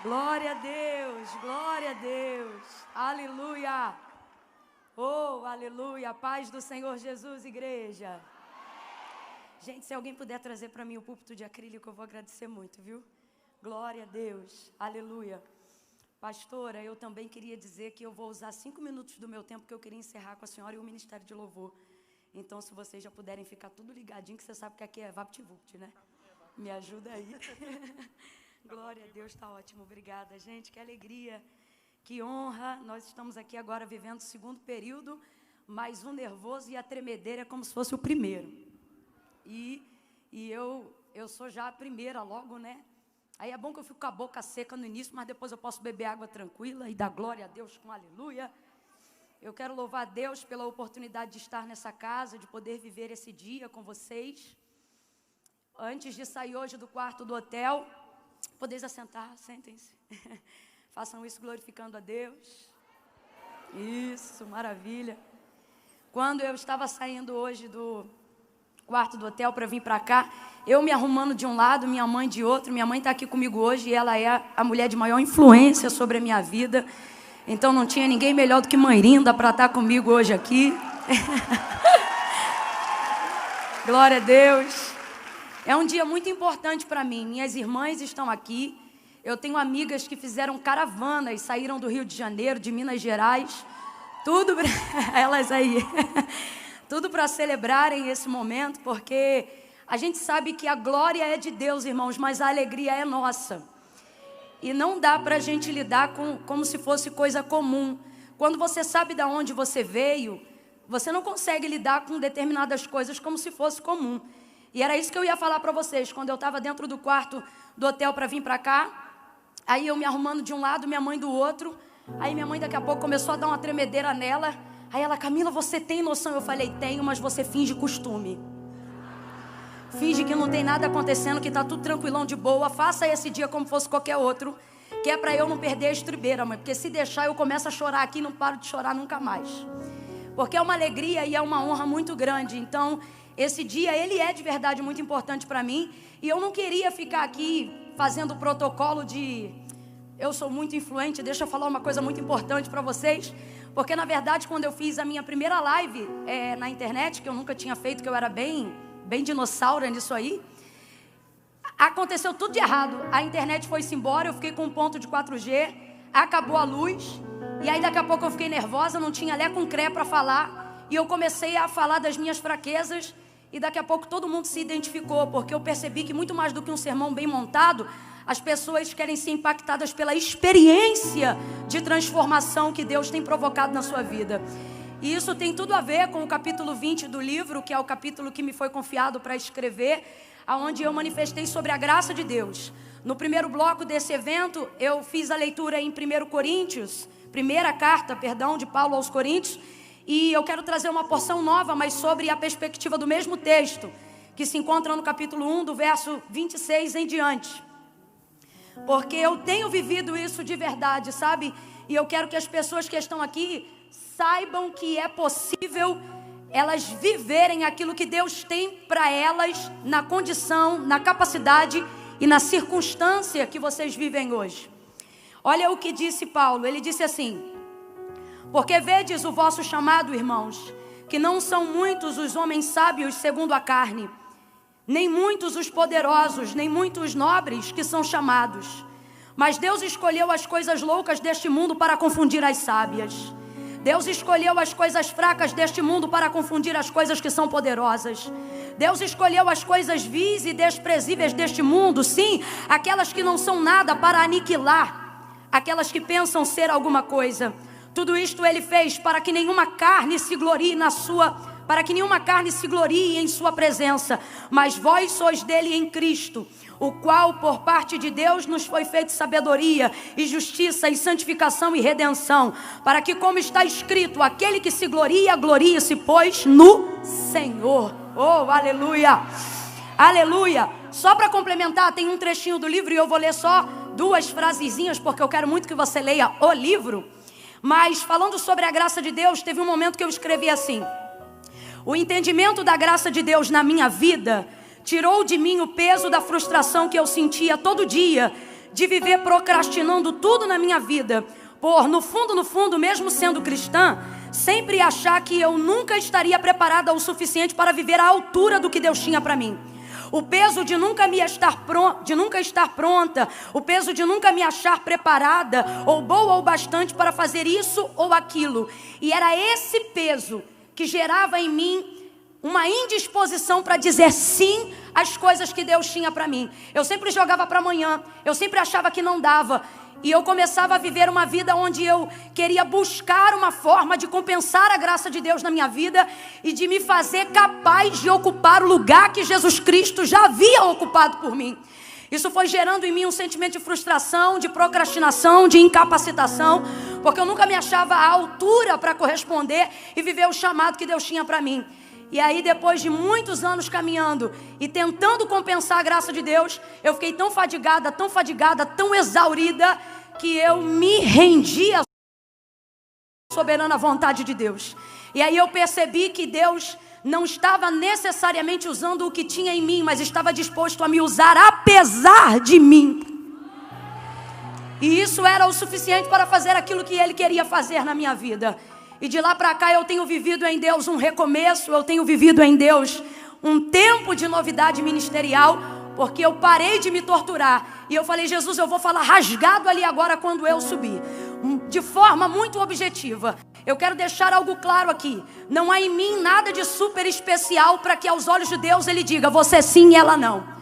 Glória a Deus, glória a Deus, aleluia, oh, aleluia, paz do Senhor Jesus, igreja. Gente, se alguém puder trazer para mim o púlpito de acrílico, eu vou agradecer muito, viu? Glória a Deus, aleluia. Pastora, eu também queria dizer que eu vou usar 5 minutos do meu tempo, que eu queria encerrar com a senhora e o Ministério de Louvor. Então, se vocês já puderem ficar tudo ligadinho, que você sabe que aqui é VaptVult, né? Me ajuda aí. Glória a Deus, está ótimo, obrigada, gente, que alegria, que honra. Nós estamos aqui agora vivendo o segundo período, mas o nervoso e a tremedeira é como se fosse o primeiro. E eu sou já a primeira logo, né? Aí é bom que eu fico com a boca seca no início, mas depois eu posso beber água tranquila e dar glória a Deus com aleluia. Eu quero louvar a Deus pela oportunidade de estar nessa casa, de poder viver esse dia com vocês. Antes de sair hoje do quarto do hotel, podeis assentar, sentem-se. Façam isso glorificando a Deus. Isso, maravilha. Quando eu estava saindo hoje do quarto do hotel para vir para cá, eu me arrumando de um lado, minha mãe de outro. Minha mãe está aqui comigo hoje e ela é a mulher de maior influência sobre a minha vida. Então não tinha ninguém melhor do que Mãe Linda para estar comigo hoje aqui. Glória a Deus. É um dia muito importante para mim. Minhas irmãs estão aqui. Eu tenho amigas que fizeram caravanas, saíram do Rio de Janeiro, de Minas Gerais. Tudo, elas aí. Tudo para celebrarem esse momento, porque a gente sabe que a glória é de Deus, irmãos, mas a alegria é nossa. E não dá para a gente lidar como se fosse coisa comum. Quando você sabe de onde você veio, você não consegue lidar com determinadas coisas como se fosse comum. E era isso que eu ia falar para vocês. Quando eu estava dentro do quarto do hotel para vir para cá, aí eu me arrumando de um lado, minha mãe do outro. Aí minha mãe daqui a pouco começou a dar uma tremedeira nela. Aí ela, Camila, você tem noção? Eu falei, tenho, mas você finge costume. Finge que não tem nada acontecendo, que está tudo tranquilão, de boa. Faça esse dia como fosse qualquer outro, que é para eu não perder a estribeira, mãe. Porque se deixar eu começo a chorar aqui e não paro de chorar nunca mais. Porque é uma alegria e é uma honra muito grande. Então, esse dia, ele é de verdade muito importante para mim. E eu não queria ficar aqui fazendo o protocolo de... Eu sou muito influente, deixa eu falar uma coisa muito importante para vocês. Porque, na verdade, quando eu fiz a minha primeira live na internet, que eu nunca tinha feito, que eu era bem dinossauro nisso aí, aconteceu tudo de errado. A internet foi-se embora, eu fiquei com um ponto de 4G, acabou a luz, e aí daqui a pouco eu fiquei nervosa, não tinha lé com cré para falar, e eu comecei a falar das minhas fraquezas, e daqui a pouco todo mundo se identificou, porque eu percebi que muito mais do que um sermão bem montado, as pessoas querem ser impactadas pela experiência de transformação que Deus tem provocado na sua vida. E isso tem tudo a ver com o capítulo 20 do livro, que é o capítulo que me foi confiado para escrever, onde eu manifestei sobre a graça de Deus. No primeiro bloco desse evento, eu fiz a leitura em 1 Coríntios, primeira carta, de Paulo aos Coríntios, e eu quero trazer uma porção nova, mas sobre a perspectiva do mesmo texto, que se encontra no capítulo 1, do verso 26 em diante. Porque eu tenho vivido isso de verdade, sabe? E eu quero que as pessoas que estão aqui saibam que é possível elas viverem aquilo que Deus tem para elas, na condição, na capacidade e na circunstância que vocês vivem hoje. Olha o que disse Paulo, ele disse assim: porque vedes o vosso chamado, irmãos, que não são muitos os homens sábios segundo a carne, nem muitos os poderosos, nem muitos os nobres que são chamados. Mas Deus escolheu as coisas loucas deste mundo para confundir as sábias. Deus escolheu as coisas fracas deste mundo para confundir as coisas que são poderosas. Deus escolheu as coisas vis e desprezíveis deste mundo, sim, aquelas que não são nada, para aniquilar aquelas que pensam ser alguma coisa. Tudo isto ele fez para que nenhuma carne se glorie em sua presença. Mas vós sois dele em Cristo, o qual por parte de Deus nos foi feito sabedoria e justiça e santificação e redenção, para que, como está escrito, aquele que se gloria, glorie-se, pois, no Senhor. Oh, aleluia, aleluia. Só para complementar, tem um trechinho do livro e eu vou ler só 2 frasezinhas, porque eu quero muito que você leia o livro. Mas falando sobre a graça de Deus, teve um momento que eu escrevi assim: o entendimento da graça de Deus na minha vida tirou de mim o peso da frustração que eu sentia todo dia de viver procrastinando tudo na minha vida, por no fundo, mesmo sendo cristã, sempre achar que eu nunca estaria preparada o suficiente para viver à altura do que Deus tinha para mim. O peso de nunca estar pronta, o peso de nunca me achar preparada, ou boa ou bastante para fazer isso ou aquilo. E era esse peso que gerava em mim uma indisposição para dizer sim às coisas que Deus tinha para mim. Eu sempre jogava para amanhã, eu sempre achava que não dava. E eu começava a viver uma vida onde eu queria buscar uma forma de compensar a graça de Deus na minha vida e de me fazer capaz de ocupar o lugar que Jesus Cristo já havia ocupado por mim. Isso foi gerando em mim um sentimento de frustração, de procrastinação, de incapacitação, porque eu nunca me achava à altura para corresponder e viver o chamado que Deus tinha para mim. E aí, depois de muitos anos caminhando e tentando compensar a graça de Deus, eu fiquei tão fadigada, tão exaurida, que eu me rendi à soberana vontade de Deus. E aí eu percebi que Deus não estava necessariamente usando o que tinha em mim, mas estava disposto a me usar apesar de mim. E isso era o suficiente para fazer aquilo que Ele queria fazer na minha vida. E de lá para cá eu tenho vivido em Deus um recomeço, eu tenho vivido em Deus um tempo de novidade ministerial, porque eu parei de me torturar. E eu falei, Jesus, eu vou falar rasgado ali agora quando eu subir. De forma muito objetiva. Eu quero deixar algo claro aqui. Não há em mim nada de super especial para que aos olhos de Deus Ele diga, você sim e ela não.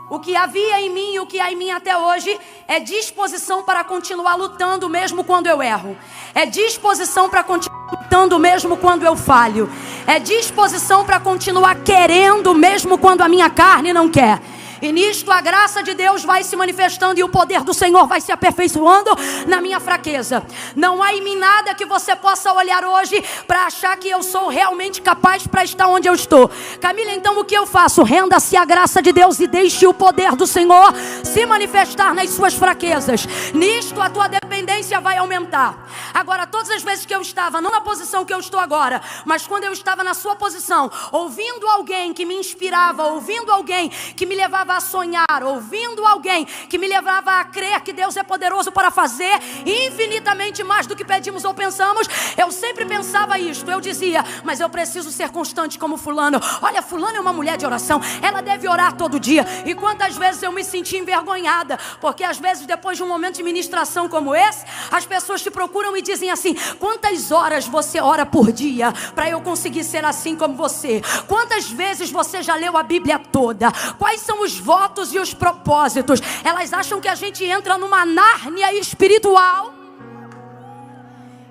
O que havia em mim e o que há em mim até hoje é disposição para continuar lutando mesmo quando eu erro. É disposição para continuar lutando mesmo quando eu falho. É disposição para continuar querendo mesmo quando a minha carne não quer. E nisto a graça de Deus vai se manifestando e o poder do Senhor vai se aperfeiçoando na minha fraqueza. Não há em mim nada que você possa olhar hoje para achar que eu sou realmente capaz para estar onde eu estou. Camila, então o que eu faço? Renda-se à graça de Deus e deixe o poder do Senhor se manifestar nas suas fraquezas. Nisto a tua dependência vai aumentar. Agora, todas as vezes que eu estava, não na posição que eu estou agora, mas quando eu estava na sua posição, ouvindo alguém que me inspirava, ouvindo alguém que me levava a sonhar, ouvindo alguém que me levava a crer que Deus é poderoso para fazer infinitamente mais do que pedimos ou pensamos, eu sempre pensava isto, eu dizia, mas eu preciso ser constante como fulano. Olha, fulano é uma mulher de oração, ela deve orar todo dia. E quantas vezes eu me senti envergonhada, porque às vezes depois de um momento de ministração como esse, as pessoas te procuram e dizem assim, quantas horas você ora por dia para eu conseguir ser assim como você? Quantas vezes você já leu a Bíblia toda? Quais são os votos e os propósitos? Elas acham que a gente entra numa Nárnia espiritual.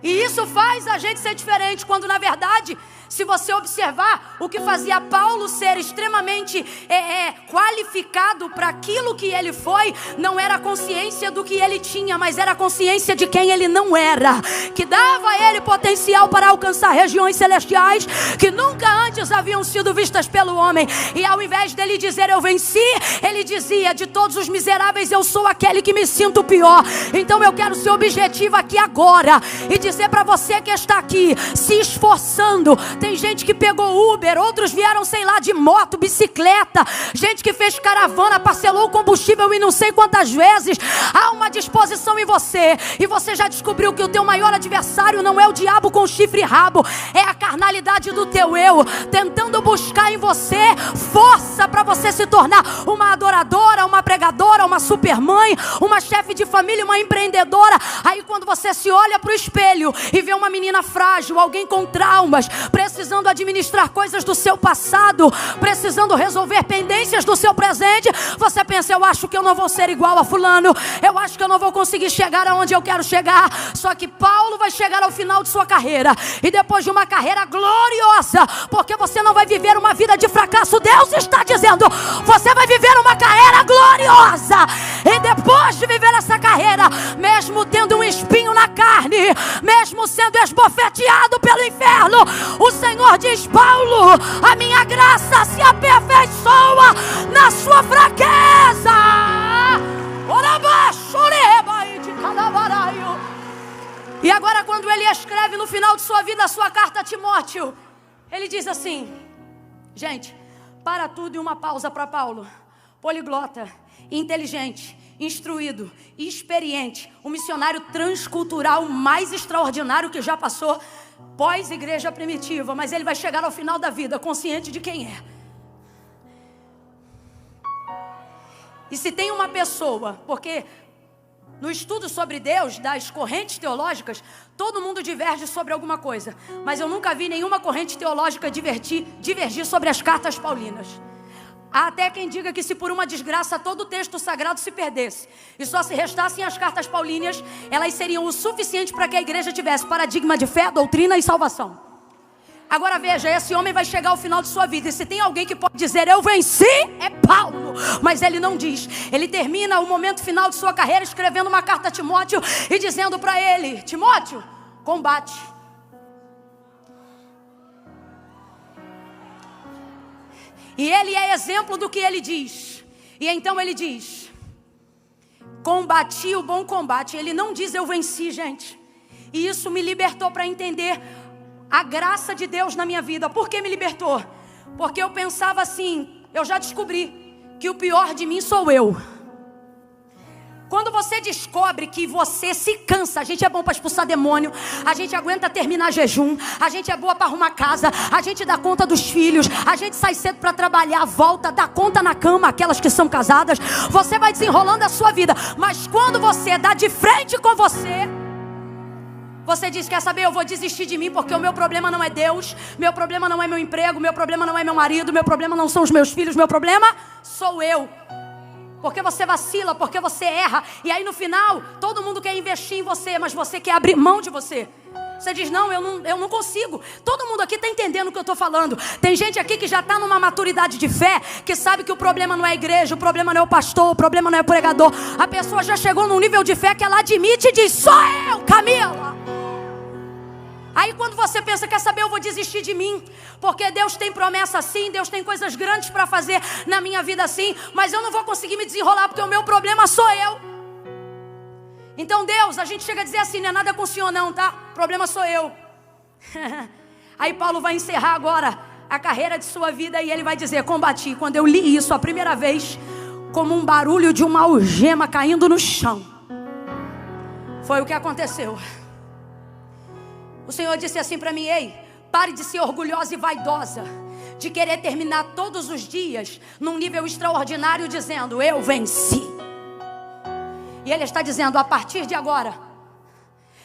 E isso faz a gente ser diferente, quando na verdade, se você observar, o que fazia Paulo ser extremamente qualificado para aquilo que ele foi, não era a consciência do que ele tinha, mas era a consciência de quem ele não era, que dava a ele potencial para alcançar regiões celestiais que nunca antes haviam sido vistas pelo homem. E ao invés dele dizer eu venci, ele dizia, de todos os miseráveis eu sou aquele que me sinto pior. Então eu quero ser objetivo aqui agora e dizer para você que está aqui se esforçando. Tem gente que pegou Uber, outros vieram, sei lá, de moto, bicicleta, gente que fez caravana, parcelou o combustível e não sei quantas vezes. Há uma disposição em você, e você já descobriu que o teu maior adversário não é o diabo com chifre e rabo, é a carnalidade do teu eu, tentando buscar em você força para você se tornar uma adoradora, uma pregadora, uma supermãe, uma chefe de família, uma empreendedora. Aí quando você se olha para o espelho e vê uma menina frágil, alguém com traumas, precisando administrar coisas do seu passado, precisando resolver pendências do seu presente, você pensa, eu acho que eu não vou ser igual a fulano, eu acho que eu não vou conseguir chegar aonde eu quero chegar. Só que Paulo vai chegar ao final de sua carreira, e depois de uma carreira gloriosa, porque você não vai viver uma vida de fracasso, Deus está dizendo, você vai viver uma carreira gloriosa. E depois de viver essa carreira, mesmo tendo um espinho na carne, mesmo sendo esbofeteado pelo inferno, o Senhor diz, Paulo, a minha graça se aperfeiçoa na sua fraqueza. E agora quando ele escreve no final de sua vida a sua carta a Timóteo, ele diz assim, gente, para tudo e uma pausa para Paulo, poliglota, inteligente, instruído, experiente, o missionário transcultural mais extraordinário que já passou pós-igreja primitiva, mas ele vai chegar ao final da vida consciente de quem é. E se tem uma pessoa, porque no estudo sobre Deus, das correntes teológicas, todo mundo diverge sobre alguma coisa, mas eu nunca vi nenhuma corrente teológica divergir sobre as cartas paulinas. Há até quem diga que se por uma desgraça todo o texto sagrado se perdesse e só se restassem as cartas paulinas, elas seriam o suficiente para que a igreja tivesse paradigma de fé, doutrina e salvação. Agora veja, esse homem vai chegar ao final de sua vida, e se tem alguém que pode dizer eu venci, é Paulo. Mas ele não diz. Ele termina o momento final de sua carreira escrevendo uma carta a Timóteo e dizendo para ele: Timóteo, combate. E ele é exemplo do que ele diz. E então ele diz: combati o bom combate. Ele não diz eu venci, gente. E isso me libertou para entender a graça de Deus na minha vida. Por que me libertou? Porque eu pensava assim, eu já descobri que o pior de mim sou eu. Quando você descobre que você se cansa, a gente é bom para expulsar demônio, a gente aguenta terminar jejum, a gente é boa para arrumar casa, a gente dá conta dos filhos, a gente sai cedo para trabalhar, volta, dá conta na cama, aquelas que são casadas, você vai desenrolando a sua vida. Mas quando você dá de frente com você diz, quer saber, eu vou desistir de mim, porque o meu problema não é Deus, meu problema não é meu emprego, meu problema não é meu marido, meu problema não são os meus filhos, meu problema sou eu. Porque você vacila, porque você erra, e aí no final, todo mundo quer investir em você, mas você quer abrir mão de você. Você diz, não, eu não consigo. Todo mundo aqui está entendendo o que eu estou falando. Tem gente aqui que já está numa maturidade de fé, que sabe que o problema não é a igreja, o problema não é o pastor, o problema não é o pregador. A pessoa já chegou num nível de fé que ela admite e diz, sou eu, Camila. Aí quando você pensa, quer saber, eu vou desistir de mim, porque Deus tem promessa assim, Deus tem coisas grandes para fazer na minha vida assim, mas eu não vou conseguir me desenrolar, porque o meu problema sou eu. Então Deus, a gente chega a dizer assim, não é nada com o Senhor não, tá? O problema sou eu. Aí Paulo vai encerrar agora a carreira de sua vida e ele vai dizer, combati. Quando eu li isso a primeira vez, como um barulho de uma algema caindo no chão, foi o que aconteceu. O Senhor disse assim para mim, ei, pare de ser orgulhosa e vaidosa, de querer terminar todos os dias num nível extraordinário dizendo, eu venci. E Ele está dizendo, a partir de agora,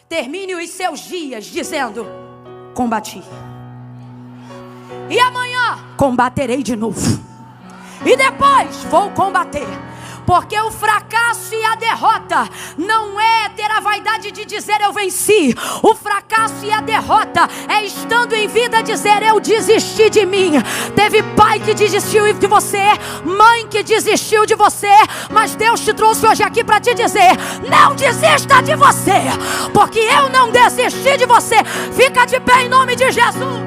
termine os seus dias dizendo, combati. E amanhã, combaterei de novo. E depois, vou combater. Porque o fracasso e a derrota não é ter a vaidade de dizer eu venci. O fracasso e a derrota é estando em vida dizer eu desisti de mim. Teve pai que desistiu de você, mãe que desistiu de você, mas Deus te trouxe hoje aqui para te dizer, não desista de você, porque eu não desisti de você. Fica de pé em nome de Jesus.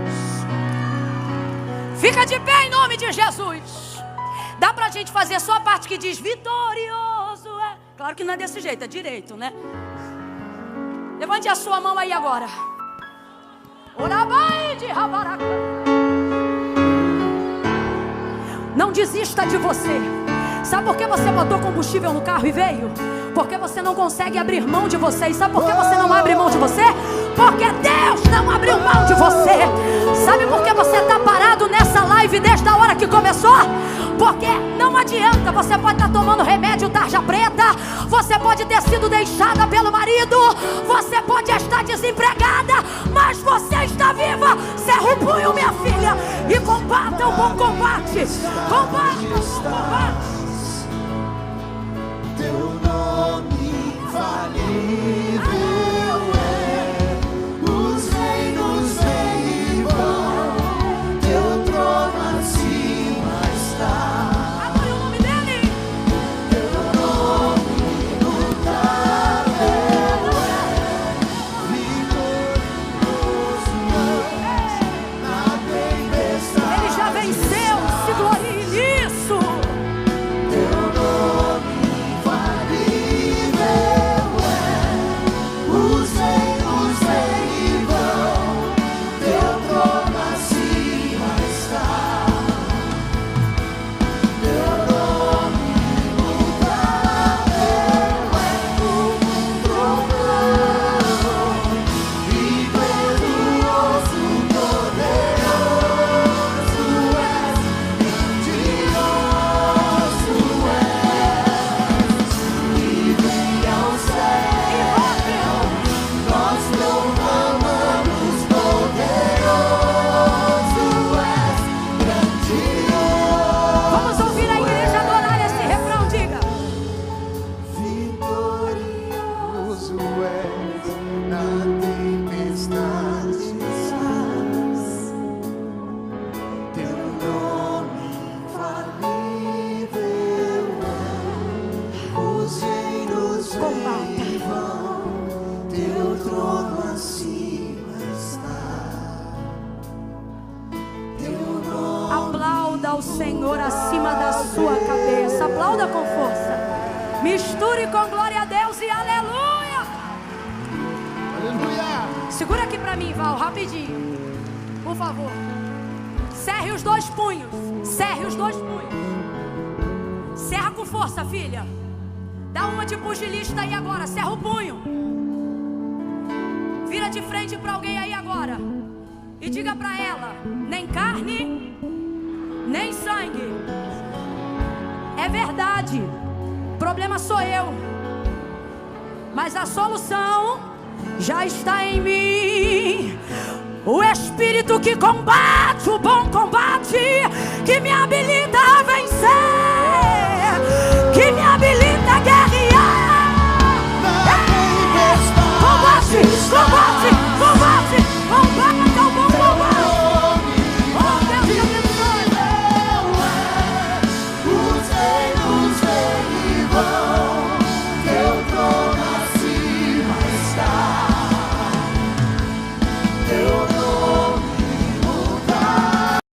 Fica de pé em nome de Jesus. Dá pra gente fazer só a parte que diz vitorioso é. Claro que não é desse jeito, é direito, né? Levante a sua mão aí agora. Não desista de você. Sabe por que você botou combustível no carro e veio? Porque você não consegue abrir mão de você. E sabe por que você não abre mão de você? Porque Deus não abriu mão de você. Sabe por que você está parado nessa live desde a hora que começou? Porque não adianta, você pode estar tomando remédio tarja preta, você pode ter sido deixada pelo marido, você pode estar desempregada, mas você está viva. Cerra o punho, minha filha, e combata o bom combate. Combate o bom combate. Teu nome infalível é, os reinos vêm e vão, teu trono acima está. Adore o nome dele. Teu nome imutável é, vitorioso na tempestade. Ele já venceu, se glorie nisso. Aplauda com força. Misture com glória a Deus e aleluia. Aleluia. Segura aqui pra mim, Val, rapidinho. Por favor. Cerre os dois punhos. Cerre os dois punhos. Cerra com força, filha. Dá uma de pugilista aí agora. Cerra o punho. Vira de frente pra alguém aí agora. E diga pra ela: nem carne, nem sangue. É verdade. O problema sou eu. Mas a solução já está em mim. O Espírito que combate o bom combate, que me habilita